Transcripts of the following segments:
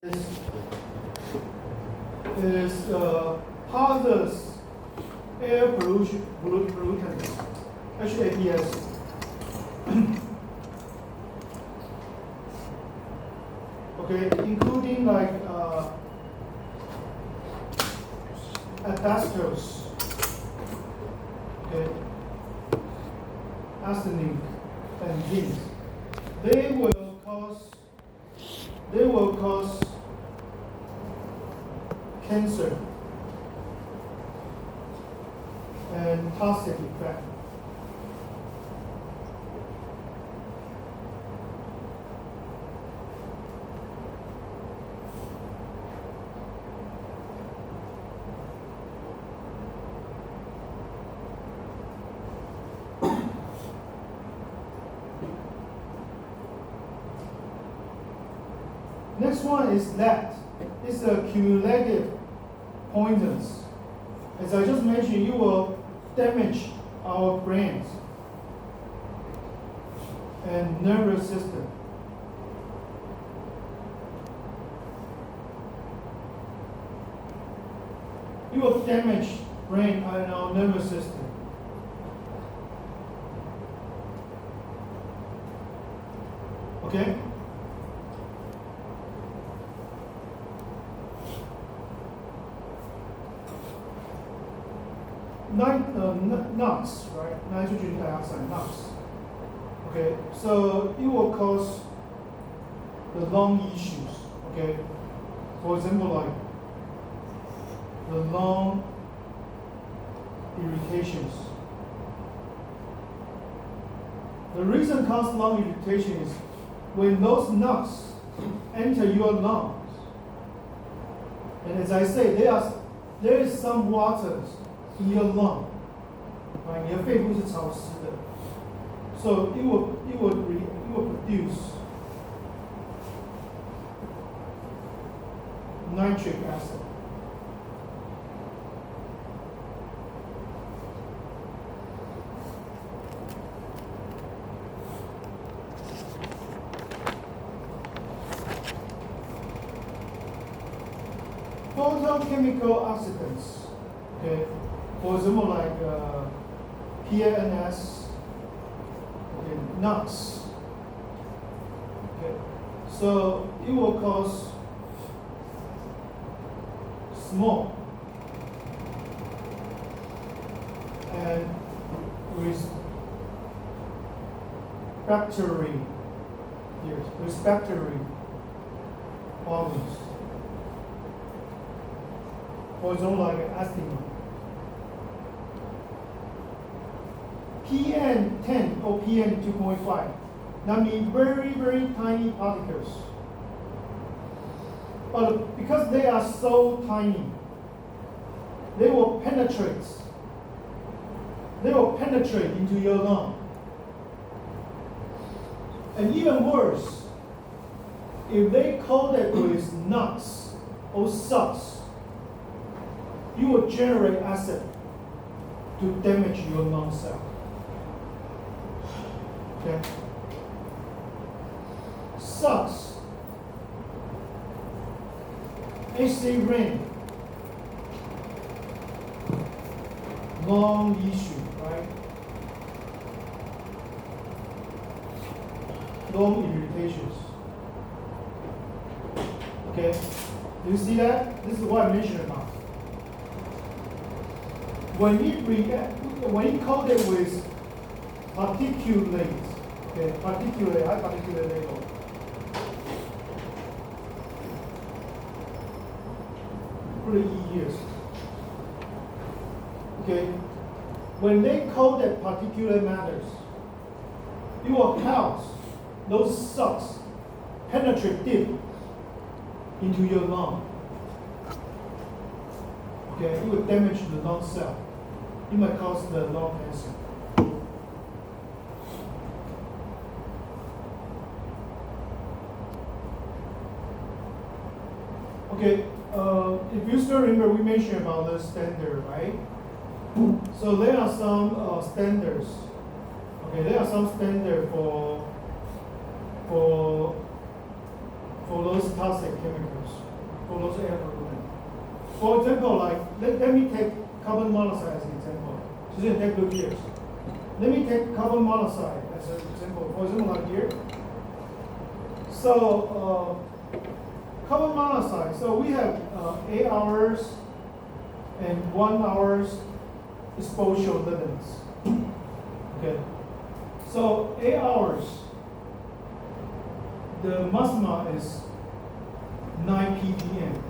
is hazardous air pollutants, HAPS. Okay, including like asbestos, okay, arsenic, and zinc. They will cause cancer and toxic effect. Next one is lead. It's a cumulative poisons. As I just mentioned, you will damage our brains and nervous system. You will damage brain and our nervous system. Okay? NOx, right? Nitrogen dioxide, NOx. Okay, so it will cause the lung issues. Okay, for example, like the lung irritations. The reason cause lung irritation is when those NOx enter your lungs, and as I say, there is some water in your lung, right? 你的肺部是潮湿的 so it will produce nitric acid. Photochemical oxidants, okay? For example, like PNS, okay, NOx. Okay, so it will cause smoke and respiratory problems. For example, like asthma. PM10 or PM2.5, that means very, very tiny particles. But because they are so tiny, they will penetrate into your lung. And even worse, if they coated with NOx or SOx, you will generate acid to damage your lung cell. Okay. SOx, acid rain, lung issue, right? Lung irritations. Okay, do you see that? This is what I mentioned about. When it coated with particulate, okay, high particulate level. Pretty years. Okay, when they coated particulate matters, it will help those SOx penetrate deep into your lung. Okay, it will damage the lung cell. It might cause the lung cancer. Okay, if you still remember, we mentioned about the standard, right? So there are some standards. Okay, there are some standards for for those toxic chemicals, for those air pollutants. For example, like let me take carbon monoxide as an example. So you take look here. Let me take carbon monoxide as an example. For example, like here. So carbon monoxide. So we have 8 hours and 1 hour's exposure limits. Okay. So 8 hours. The maximum is 9 ppm.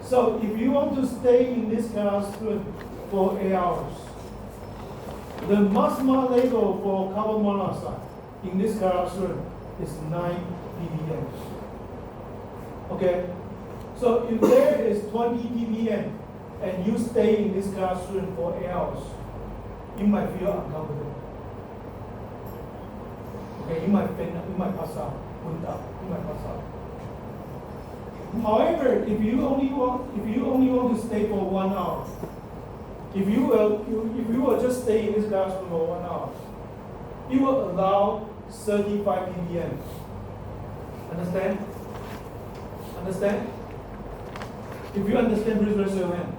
So if you want to stay in this classroom for 8 hours, the maximum level for carbon monoxide in this classroom is 9 ppm. Okay? So if there is 20 ppm and you stay in this classroom for 8 hours, you might feel uncomfortable. Okay, you might faint, you might pass out, wind up, you might pass out. However, if you only want to stay for 1 hour, if you will just stay in this classroom for 1 hour, it will allow 35 ppm. Understand? Understand? If you understand, please raise your hand.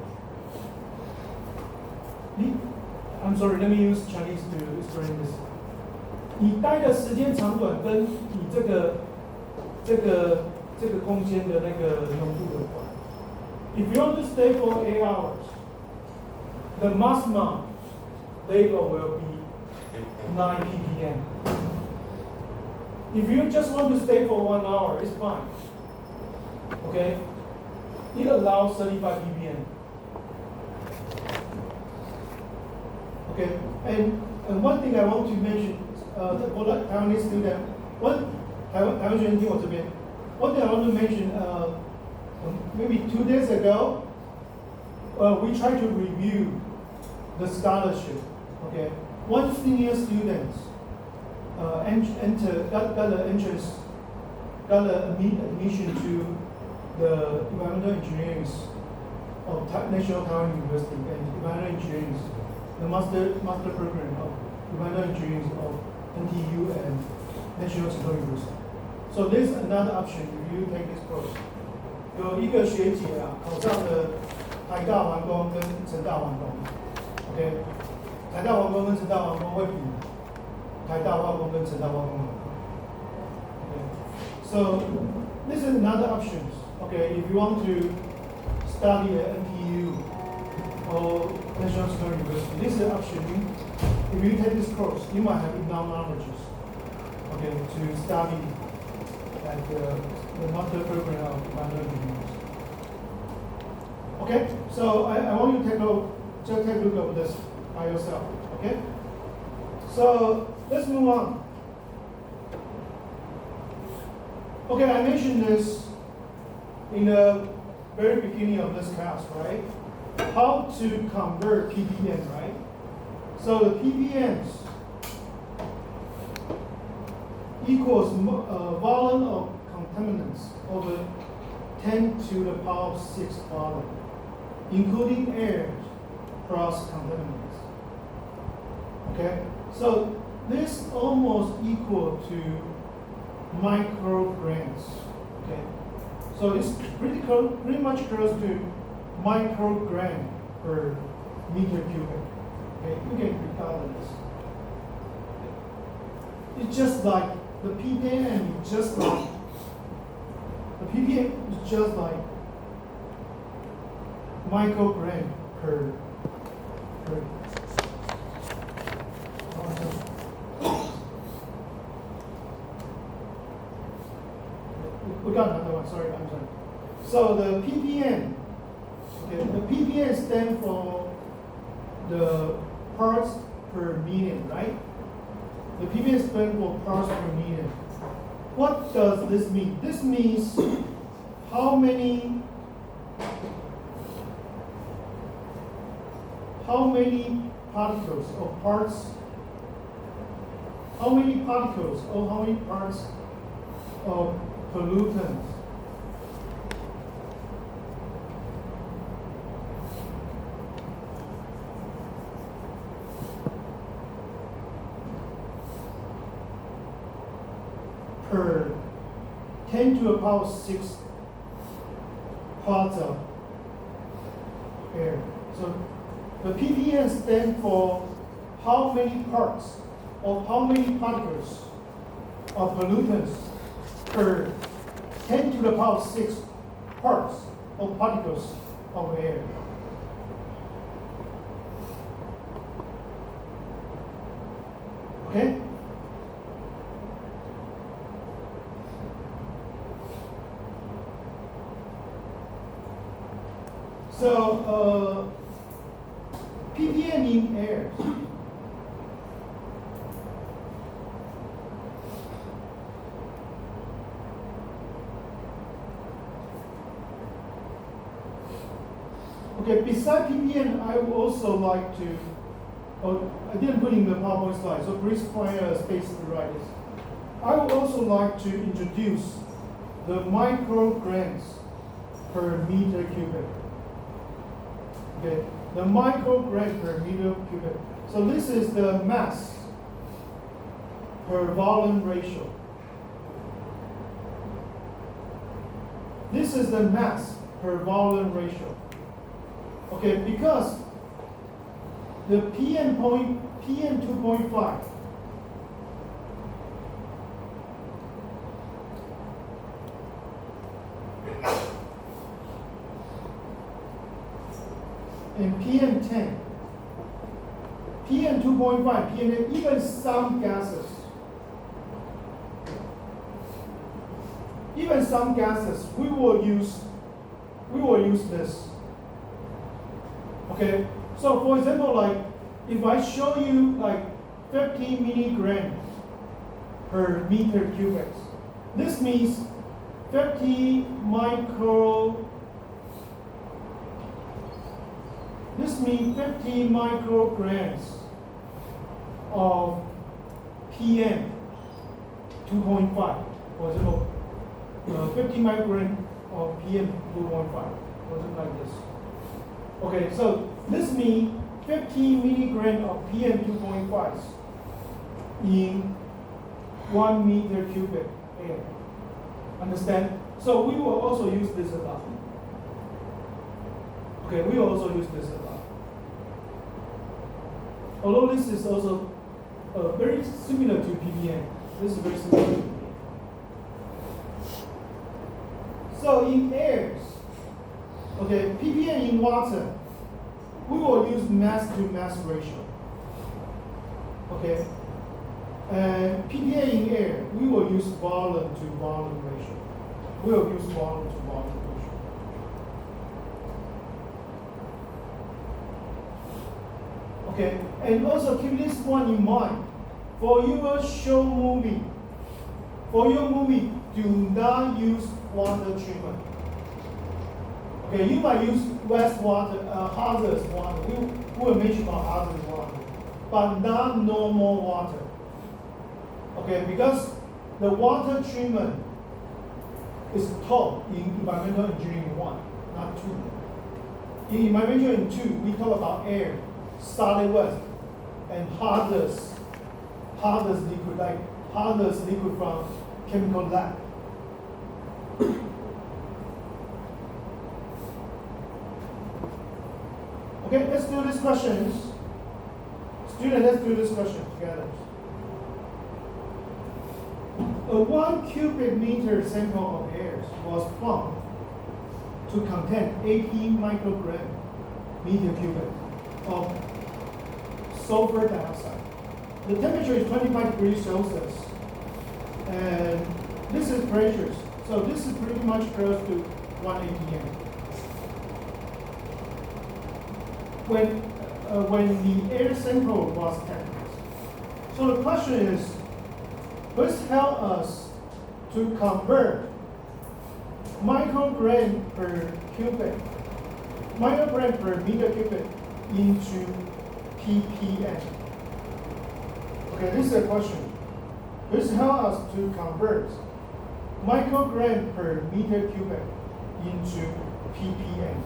I'm sorry, let me use Chinese to explain this. 你待的时间长短跟你这个空间的那个浓度有关。If you want to stay for 8 hours, the maximum level will be 9 ppm. If you just want to stay for 1 hour, it's fine. Okay? It allows 35 ppm. Okay? And one thing I want to mention, for the Taiwanese student, Taiwan 学生听我这边。One thing I want to mention, maybe 2 days ago, we tried to review the scholarship. Okay, one senior student got admission to the environmental engineering of National Taiwan University and environmental engineering, the master program of environmental engineering of NTU and National Taiwan University. So this is another option if you take this course. 有一个学姐啊，考上了台大环工跟成大环工 ，OK， 台大环工跟成大环工会比台大化工跟成大化工好。Okay, so this is another option. Okay, if you want to study at NTU or National Taiwan University, this is an option. If you take this course, you might have enough knowledge, okay, to study at the master program of environmental engineering. Okay, so I want you to take a look at this by yourself. Okay, so let's move on. Okay, I mentioned this in the very beginning of this class, right? How to convert ppm, right? So the ppms equals volume of contaminants over 10 to the power of 6 volume, including air plus contaminants. Okay, so this almost equal to micrograms. Okay, so it's pretty much close to microgram per meter cubic. Okay, you can regard this. It's just like the ppm is just like microgram per. We got another one. Sorry, I'm sorry. So the ppm, okay, the ppm stands for the parts per million, right? The ppm stands for parts per million. What does this mean? This means how many particles or parts, how many particles or how many parts of pollutants per 10 to the power 6 parts of air. So the ppm stands for how many parts or how many particles of pollutants per 10 to the power 6 parts of particles of air. Okay? So, ppm in air. Okay, beside ppm, I would also like to, I didn't put in the PowerPoint slide, so please find a space to write this. I would also like to introduce the micrograms per meter cubic. Okay, the microgram per meter cubic. So this is the mass per volume ratio. This is the mass per volume ratio. Okay, because the PM 2.5 and PM 10, PM 2.5, PM 10, even some gases, we will use this. Okay, so for example, like if I show you like 50 milligrams per meter cubic, this means 50 micrograms of PM 2.5. For example, 50 micrograms of PM 2.5. For example, like this. Okay, so this means 50 milligrams of PM 2.5 in 1 meter cubic air. Understand? So we will also use this a lot. Okay, we will also use this a lot. Although this is also very similar to ppm. This is very similar to ppm. So in airs, okay, ppm in water, we will use mass to mass ratio. Okay, and ppm in air, we will use volume to volume ratio. We will use volume to volume ratio. Okay, and also keep this one in mind. For your show movie, do not use water treatment. Okay, you might use wastewater, hazardous water. We will mention about hazardous water, but not normal water. Okay, because the water treatment is taught in environmental engineering 1, not 2. In environmental engineering 2, we talk about air, solid waste, and hazardous liquid, like hazardous liquid from chemical lab. Okay, let's do these questions. Students, let's do this question together. A 1 cubic meter sample of air was found to contain 80 microgram meter cubic of sulfur dioxide. The temperature is 25 degrees Celsius, and this is pressure. So this is pretty much close to 1 atm. When the air sample was taken. So the question is, please help us to convert microgram per meter cubic into ppm. Okay, this is a question. Please help us to convert microgram per meter cubic into ppm.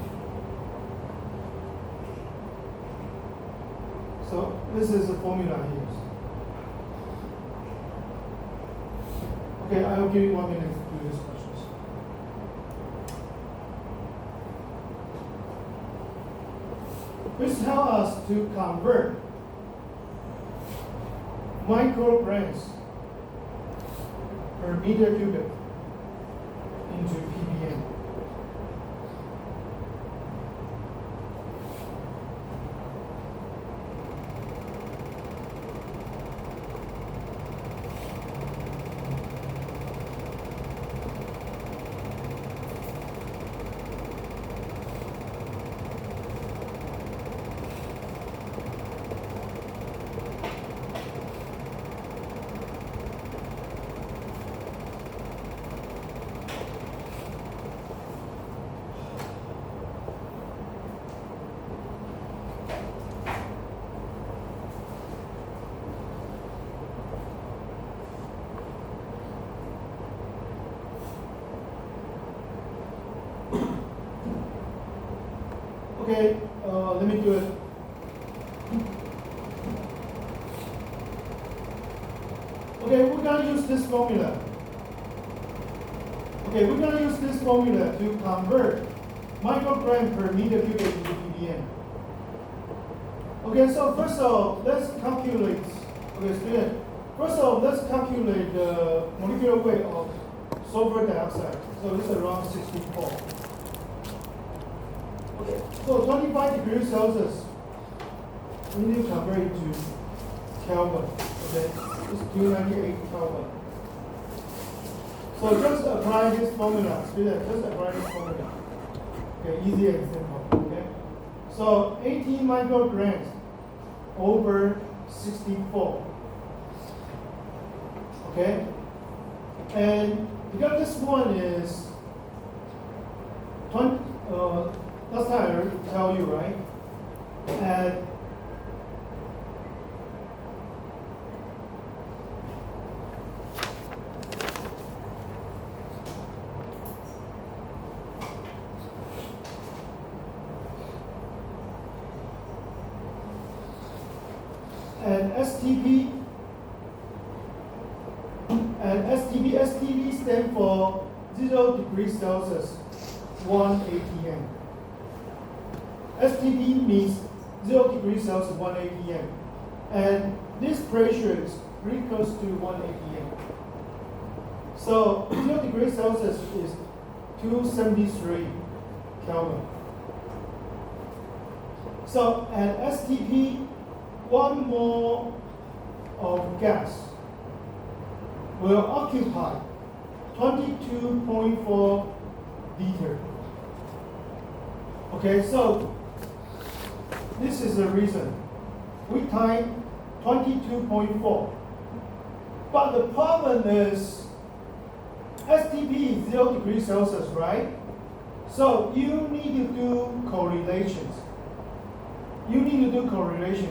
So this is the formula here. Okay, I will give you 1 minute to do this question. which help us to convert micrograms per meter cubic into ppm. Okay, let me do it. Okay, we're gonna use this formula. Okay, we're gonna use this formula to convert microgram per meter cubic into ppm. Okay, so first of all, let's calculate. Okay, student. First of all, let's calculate the molecular weight of sulfur dioxide. So it's around 64. Okay, so 25 degrees Celsius, we need to convert it to Kelvin. Okay, it's 298 Kelvin. So just apply this formula, student. Just apply this formula. Okay, easy and simple. Okay, so 18 micrograms over 64. Okay, and because this one is 20. Last time I already tell you, right? And STP STP stand for 0 degrees Celsius, 1 atm. STP means 0 degrees Celsius, 1 atm. And this pressure is pretty close to 1 atm. So 0 degrees Celsius is 273 Kelvin. So at STP, 1 mole of gas will occupy 22.4 liter. Okay, so this is the reason. We time 22.4. But the problem is STP is 0 degrees Celsius, right? So you need to do correlations.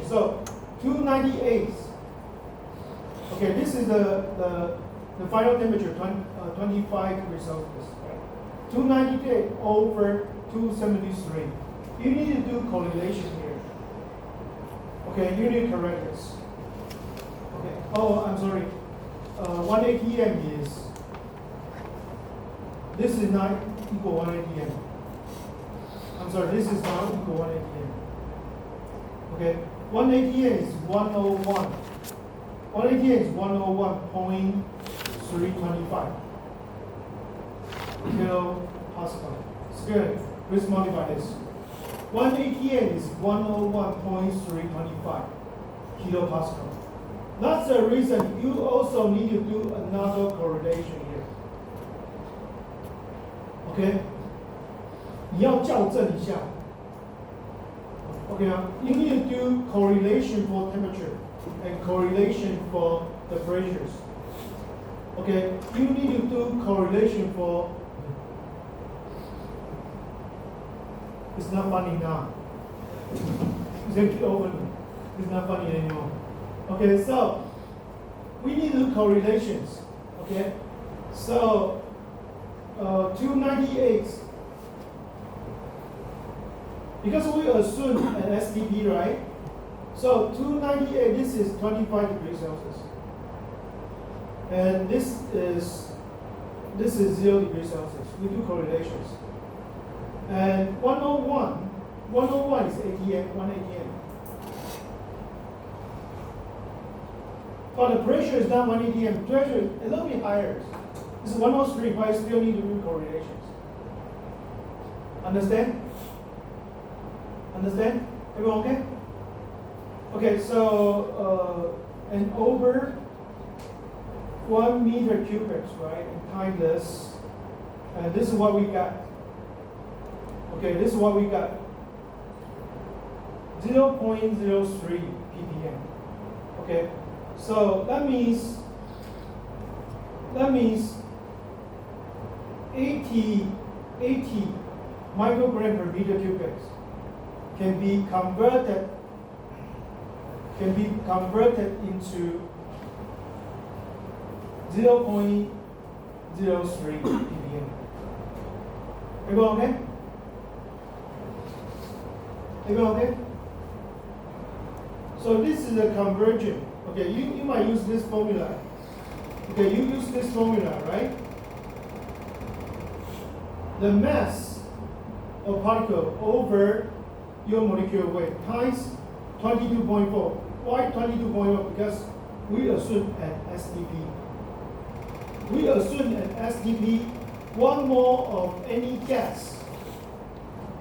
So 298. Okay, this is the final temperature, 25 degrees Celsius. Right? 298 over 273. You need to do correlation here. Okay, you need to correct this. Okay. Oh, I'm sorry. 1 atm is. This is not equal 1 atm. I'm sorry. This is not equal 1 atm. Okay. 1 atm is 101. 1 atm is 101.325 kilopascal. It's good. Let's modify this. 1 atm is 101.325 kilopascal. That's the reason you also need to do another correlation here. Okay? 你要校正一下。Okay, you need to do correlation for temperature and correlation for the pressures. Okay, you need to do correlation for. It's not funny now. It's over. It's not funny anymore. Okay, so we need to do correlations. Okay, so 298. Because we assume an STP, right? So 298, this is 25 degrees Celsius. And this is 0 degrees Celsius. We do correlations. And 101 101 is ATM, 1 ATM. But the pressure is not 1 ATM. Pressure is a little bit higher. It's 103, but I still need to do correlations. Understand? Understand? Everyone okay? Okay, so and over 1 meter cubic, right? And time this, and this is what we got. Okay, this is what we got. 0.03 ppm. Okay, so that means 80 microgram per meter cubic can be converted into 0.03 ppm. Everyone okay? Everyone okay? So this is a conversion. Okay, you might use this formula. Okay, you use this formula, right? The mass of particle over your molecular weight times 22.4. Why 22.4? Because we assume an STP. We assume an STP, 1 mole of any gas.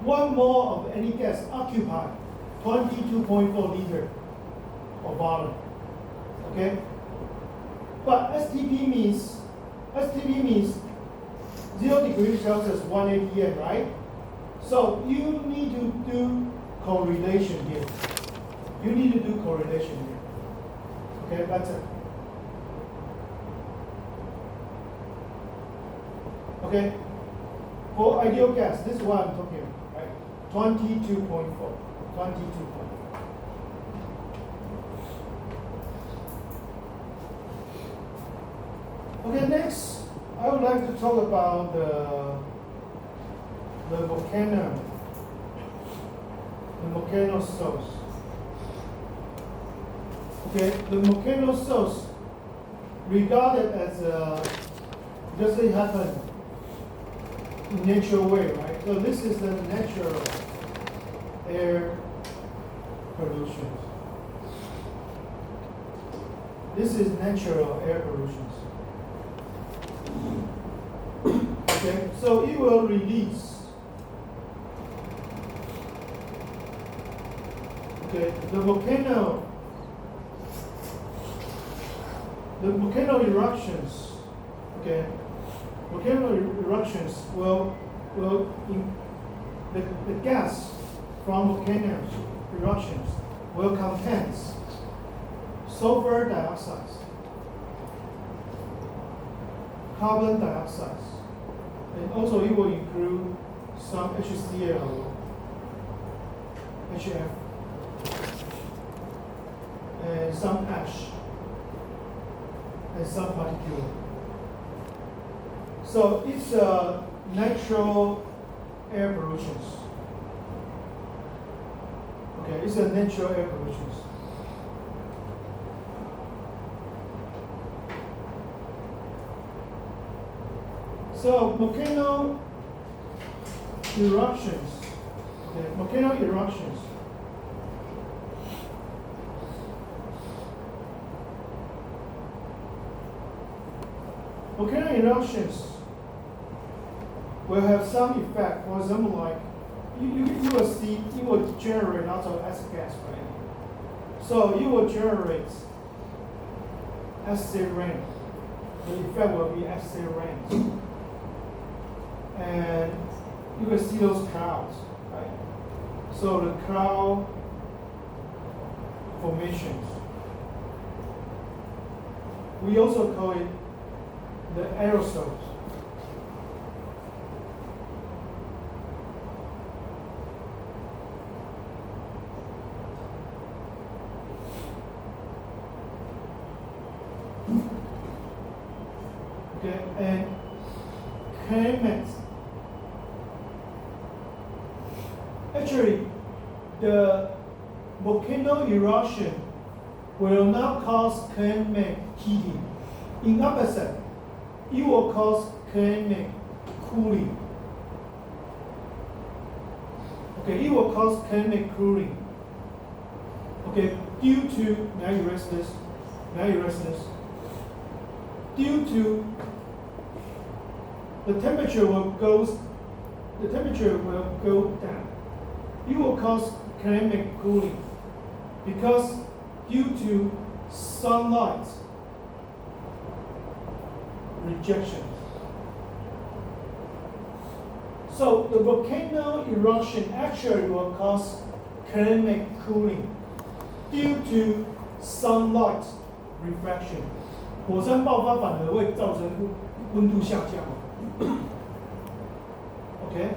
1 mole of any gas occupy 22.4 liter of water. Okay? But STP means 0 degrees Celsius, 1 atm, right? So you need to do correlation here. You need to do correlation here. Okay, that's it. Okay? For ideal gas, this is what I'm talking about, right? 22.4. 22.4. Okay, next, I would like to talk about the volcano source. Okay, the volcano source regarded as doesn't happen in natural way, right? So this is the natural air pollution. This is natural air pollution. Okay, so it will release. Okay, the volcano eruptions. Okay, volcano eruptions will the gas from volcano eruptions will contain sulfur dioxide, carbon dioxide, and also it will include some HCl, HF, and some ash, and some particulate. So it's a natural air pollution. Okay, it's a natural air pollution. So volcano eruptions. Okay, volcano eruptions. Volcano eruptions will have some effect. For example, like you will see it will generate lots of acid gas, right? So you will generate acid rain. The effect will be acid rain. And you can see those clouds, right? So the cloud formations. We also call it the aerosols. Okay, and climates. Actually, the volcano eruption will not cause climate heating. In opposite, it will cause climate cooling. Okay, it will cause kinetic cooling. Okay, due to, now you erase this, due to the temperature will go down. It will cause kinetic cooling because due to sunlight rejection. So the volcano eruption actually will cause kinetic cooling due to sunlight refraction. 火山爆发反而会造成温度下降。Okay,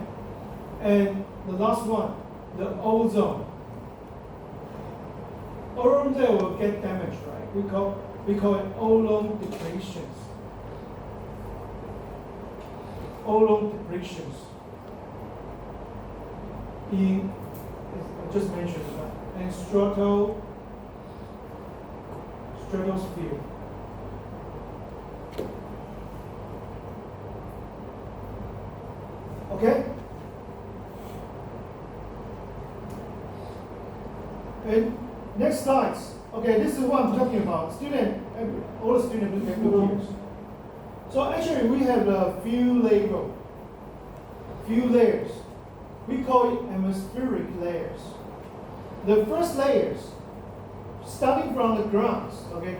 and the last one, the ozone. Ozone layer will get damaged, right? We call it ozone depletions. Ozone depletions. I just mentioned that, and stratosphere. Okay? And next slides. Okay, this is what I'm talking about. All the students look here. So actually we have a few layers. We call it atmospheric layers. The first layers, starting from the ground, okay,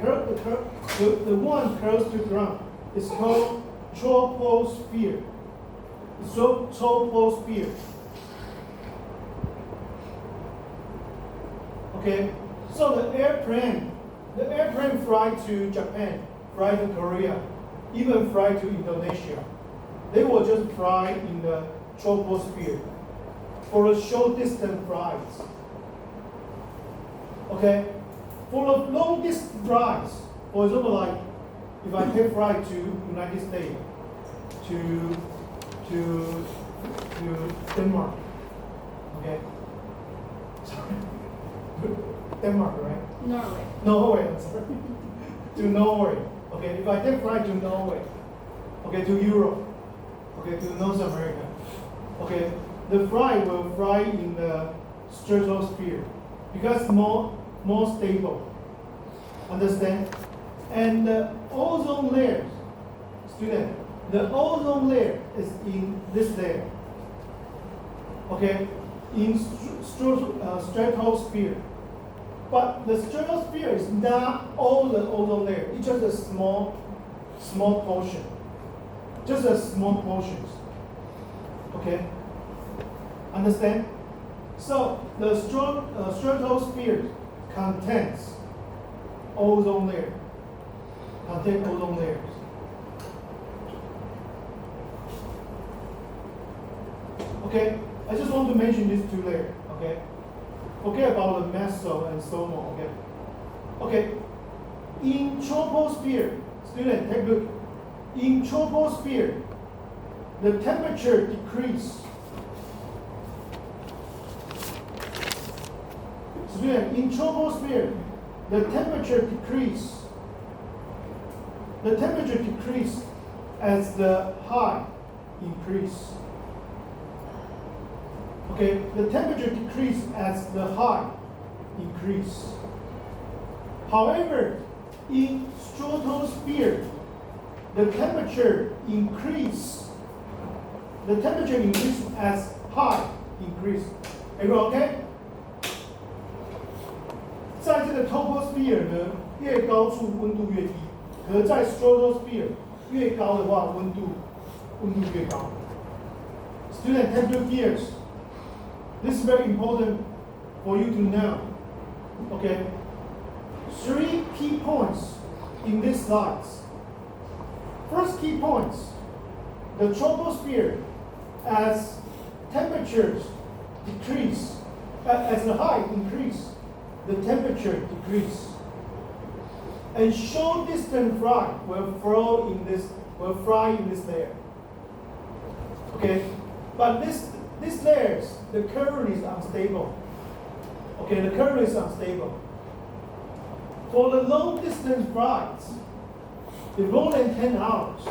the one close to the ground is called troposphere. Troposphere. Okay, so the airplane fly to Japan, fly to Korea, even fly to Indonesia. They will just fly in the troposphere for a short distance flights. Okay, for a long distance flights, for example, like if I take flight to United States, to Denmark. Okay. Sorry. Denmark, right? Norway. Norway, I'm sorry. To Norway. Okay, if I take flight to Norway, okay, to Europe, okay, to North America, okay, the flight will fly in the stratosphere because more stable. Understand? And the ozone layers, student, the ozone layer is in this layer. Okay, in stratosphere. But the stratosphere is not all the ozone layer. It's just a small portion. Just a small portion. Okay? Understand? So the stratosphere contains ozone layer. Contain ozone layers. Okay, I just want to mention these two layers, okay? Forget about the meso and somo, okay? Okay, in troposphere, student, take a look. In troposphere, the temperature decrease. Student, in troposphere, the temperature decrease. The temperature decrease as the high increase. Okay, the temperature decrease as the height increase. However, in stratosphere, the temperature increase. The temperature increase as height increase. Everyone okay? 在这个 troposphere 呢，越高处温度越低；可在 stratosphere 越高的话，温度越高。Student, take your gears. This is very important for you to know. Okay? 3 key points in these slides. First key points, the troposphere, as temperatures decrease, as the height increase, the temperature decrease. And short distance flight will fly in this layer. Okay? But these layers, the current is unstable. Okay, the current is unstable. For the long distance flights, the more than 10 hours,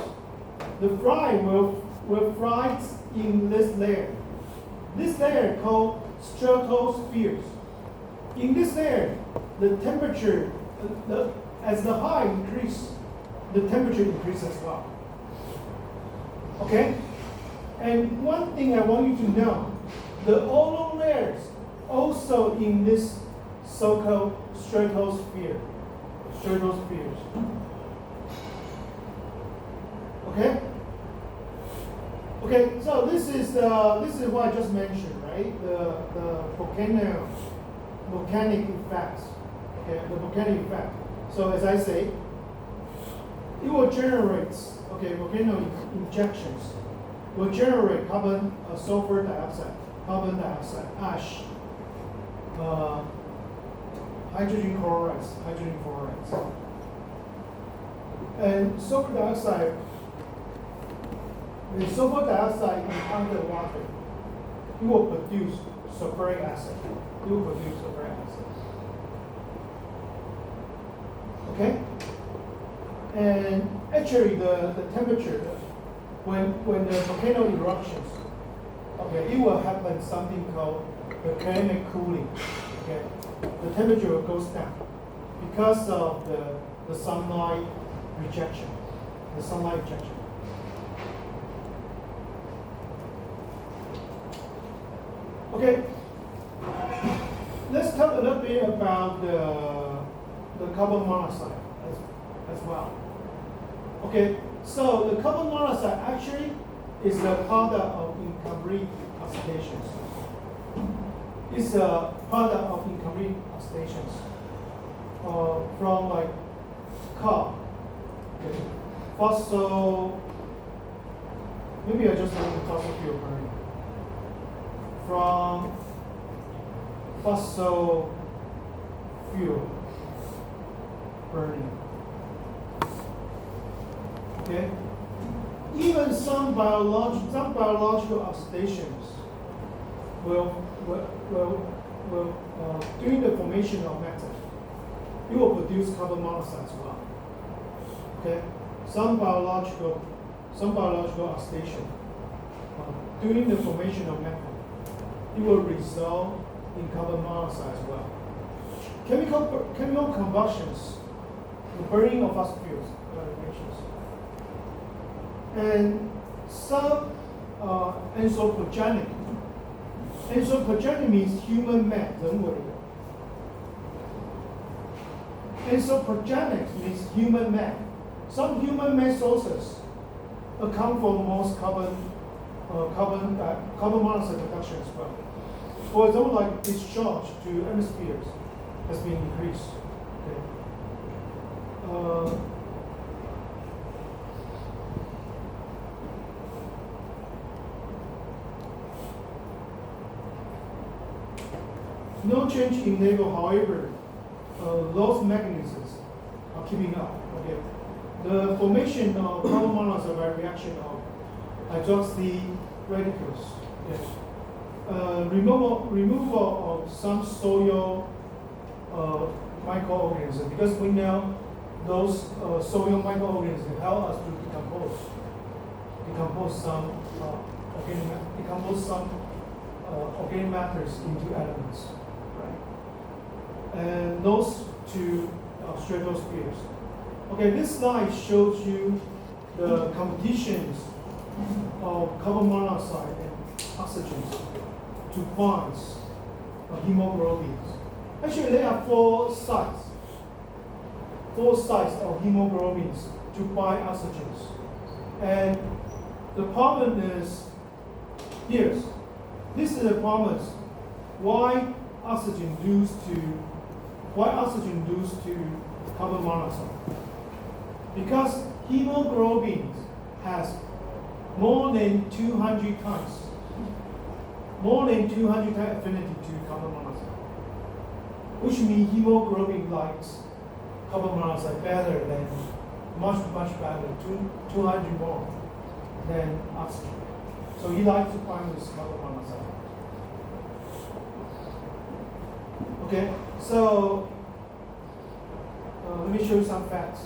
the flight will fly in this layer. This layer called stratospheres. In this area, the temperature, as the height increases, the temperature increases as well. Okay? And one thing I want you to know, the ozone layers also in this so-called stratospheres. Okay? Okay, so this is what I just mentioned, right? The volcanic effects. Okay, the volcanic effect. So as I say, it will generate, okay, volcano injections will generate sulfur dioxide, carbon dioxide, ash, hydrogen chlorides, and sulfur dioxide. When sulfur dioxide encounter water, it will produce sulfuric acid. Okay? And actually the temperature, when the volcano eruptions, okay, it will happen something called volcanic cooling. Okay? The temperature goes down because of the sunlight rejection. Okay, let's talk a little bit about the carbon monoxide as well. Okay, so the carbon monoxide actually is a product of incomplete oxidations. It's a product of incomplete oxidations from like coal, okay, fossil. Maybe I just want fossil fuel burning. From fossil fuel burning. Okay? Even some biological oxidations will during the formation of metal, it will produce carbon monoxide as well. Okay? Some biological oxidation during the formation of metal, it will result in carbon monoxide as well. Chemical combustions, the burning of fossil fuels, and some anthropogenic. Anthropogenic means human-made, don't worry. Anthropogenic means human-made. Some human-made sources account for most carbon monoxide production as well. For example, like discharge to atmospheres has been increased. Okay. No change in level, however, those mechanisms are keeping up. Okay. The formation of carbon monoxide by reaction of hydroxy radicals. Yes. Removal of some soil microorganisms, because we know those soil microorganisms help us to decompose some organic matters into elements, right? And those two stratospheres. Okay, this slide shows you the competitions of carbon monoxide and oxygens to find hemoglobins. Actually, there are four sites of hemoglobins to bind oxygens. And the problem is here. This is the problem. Why oxygen lose to carbon monoxide? Because hemoglobin has more than 200 times affinity to carbon monoxide, which means hemoglobin likes carbon monoxide better than, much better, 200 more than oxygen. So he likes to bind with carbon monoxide. Okay, so let me show you some facts.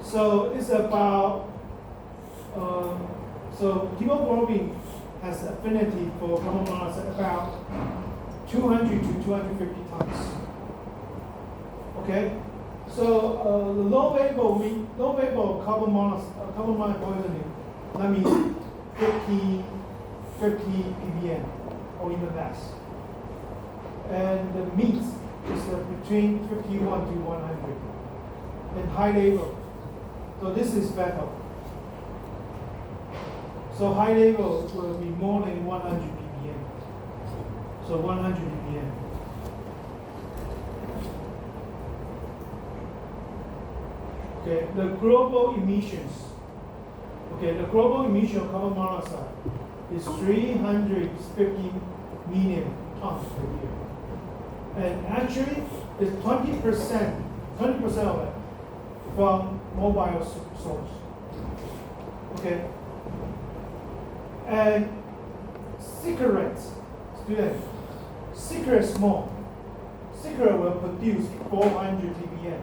So it's about, so hemoglobin has affinity for carbon monoxide about 200 to 250 tons. Okay, so the low vapor carbon monoxide poisoning, that means 50 ppm or even less. And the meat is between 51 to 100. And high level, so this is better. So high level will be more than 100 ppm. So 100 ppm. Okay, the global emissions. Okay, the global emission of carbon monoxide is 350 million tons per year. And actually, it's 20% of it from mobile source. Okay? And cigarettes, cigarette smoke. Cigarette will produce 400 ppm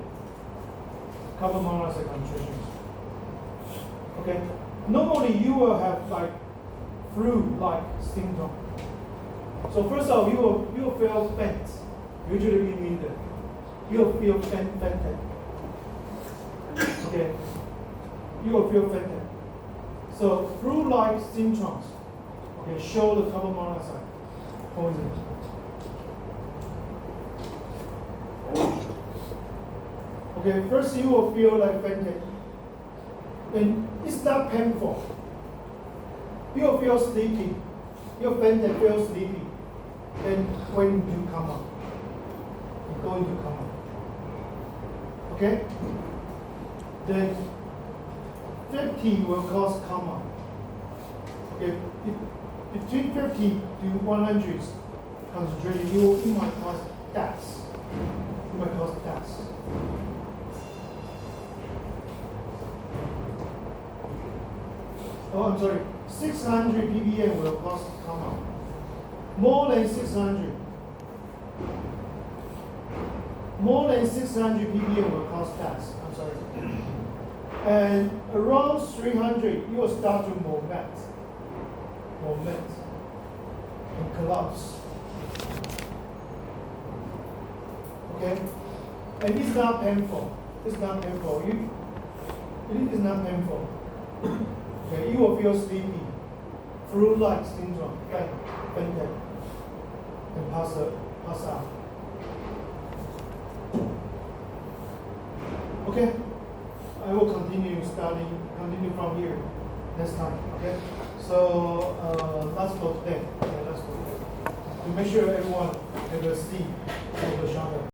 carbon monoxide concentrations. Okay? Normally you will have like flu-like symptom. So first of all, you will feel faint. Usually meaning that you will feel fainted. Okay? You will feel fainted. So flu-like symptoms, okay, show the carbon monoxide poisoning. Okay, first you will feel like fainted. And it's not painful. You will feel sleepy. You're fainted, feel sleepy. Then when you come up, you're going to come up. Okay? Then 50 will cause coma. Okay, between 50 to 100 concentration, you might cause deaths. You might cause deaths. Oh, I'm sorry. 600 ppm will cause coma. More than 600. More than 600 ppm will cause deaths. I'm sorry. And around 300, you will start to moment, and collapse. Okay? And it's not painful. It's not painful. It is not painful. Okay, you will feel sleepy, flu-like syndrome, fainted, and pass out. Okay, I will continue from here next time. Okay, so that's for today. Okay, that's for today. To make sure everyone have a seat for the shuttle.